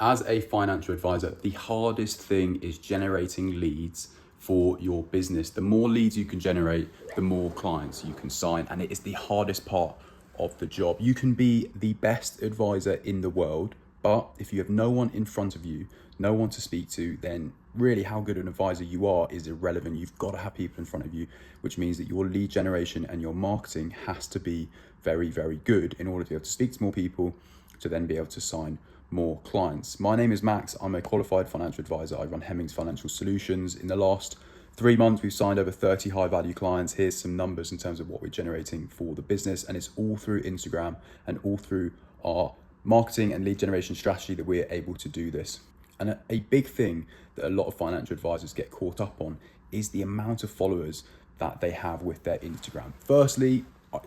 As a financial advisor, the hardest thing is generating leads for your business. The more leads you can generate, the more clients you can sign, and it is the hardest part of the job. You can be the best advisor in the world, but if you have no one in front of you, no one to speak to, then really how good an advisor you are is irrelevant. You've got to have people in front of you, which means that your lead generation and your marketing has to be very, very good in order to be able to speak to more people, to then be able to sign more clients. My name is Max. I'm a qualified financial advisor. I run Hemmings Financial Solutions. In the last 3 months, we've signed over 30 high value clients. Here's some numbers in terms of what we're generating for the business. And it's all through Instagram and all through our marketing and lead generation strategy that we're able to do this. And a big thing that a lot of financial advisors get caught up on is the amount of followers that they have with their Instagram. Firstly,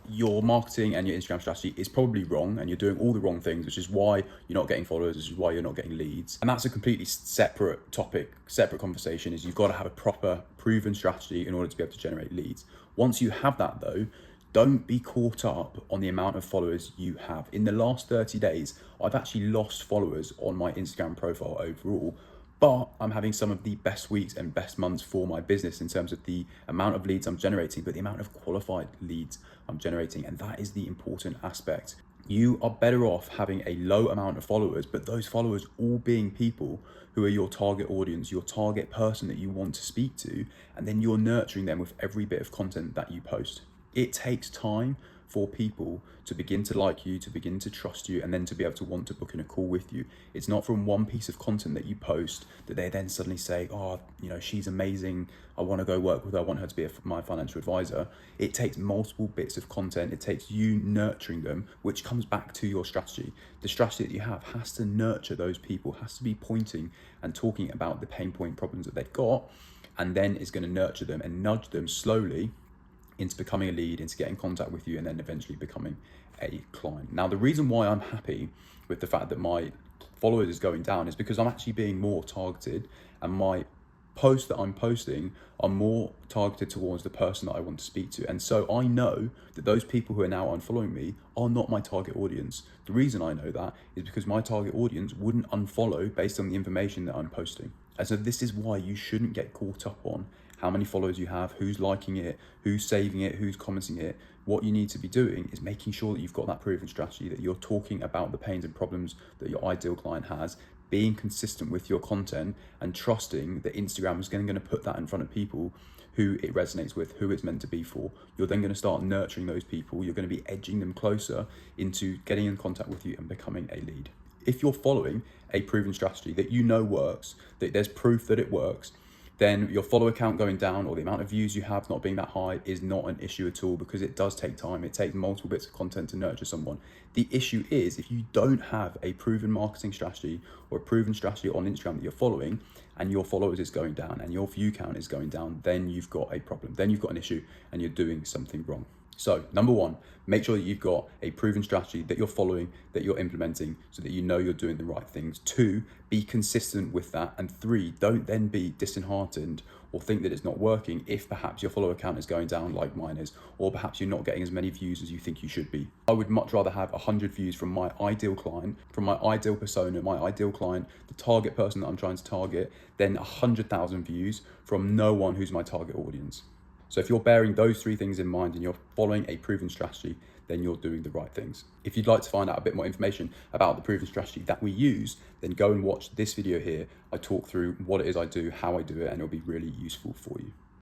your marketing and your Instagram strategy is probably wrong and you're doing all the wrong things, which is why you're not getting followers, which is why you're not getting leads. And that's a completely separate topic, separate conversation. Is you've got to have a proper proven strategy in order to be able to generate leads. Once you have that though, don't be caught up on the amount of followers you have. In the last 30 days, I've actually lost followers on my Instagram profile overall, but I'm having some of the best weeks and best months for my business in terms of the amount of leads I'm generating, but the amount of qualified leads I'm generating. And that is the important aspect. You are better off having a low amount of followers, but those followers all being people who are your target audience, your target person that you want to speak to, and then you're nurturing them with every bit of content that you post. It takes time for people to begin to like you, to begin to trust you, and then to be able to want to book in a call with you. It's not from one piece of content that you post that they then suddenly say, oh, she's amazing, I want to go work with her, I want her to be my financial advisor. It takes multiple bits of content. It takes you nurturing them, which comes back to your strategy. The strategy that you have has to nurture those people, has to be pointing and talking about the pain point problems that they've got, and then is going to nurture them and nudge them slowly into becoming a lead, into getting in contact with you, and then eventually becoming a client. Now, the reason why I'm happy with the fact that my followers is going down is because I'm actually being more targeted, and my posts that I'm posting are more targeted towards the person that I want to speak to. And so I know that those people who are now unfollowing me are not my target audience. The reason I know that is because my target audience wouldn't unfollow based on the information that I'm posting. And so this is why you shouldn't get caught up on how many followers you have, who's liking it, who's saving it, who's commenting it. What you need to be doing is making sure that you've got that proven strategy, that you're talking about the pains and problems that your ideal client has, being consistent with your content, and trusting that Instagram is going to put that in front of people who it resonates with, who it's meant to be for. You're then going to start nurturing those people. You're going to be edging them closer into getting in contact with you and becoming a lead. If you're following a proven strategy that you know works, that there's proof that it works, then your follower count going down or the amount of views you have not being that high is not an issue at all, because it does take time. It takes multiple bits of content to nurture someone. The issue is if you don't have a proven marketing strategy or a proven strategy on Instagram that you're following, and your followers is going down and your view count is going down, then you've got a problem. Then you've got an issue and you're doing something wrong. So number one, make sure that you've got a proven strategy that you're following, that you're implementing, so that you know you're doing the right things. 2, be consistent with that. And 3, don't then be disheartened or think that it's not working if perhaps your follower count is going down like mine is, or perhaps you're not getting as many views as you think you should be. I would much rather have 100 views from my ideal client, from my ideal persona, my ideal client, the target person that I'm trying to target, than 100,000 views from no one who's my target audience. So if you're bearing those 3 things in mind and you're following a proven strategy, then you're doing the right things. If you'd like to find out a bit more information about the proven strategy that we use, then go and watch this video here. I talk through what it is I do, how I do it, and it'll be really useful for you.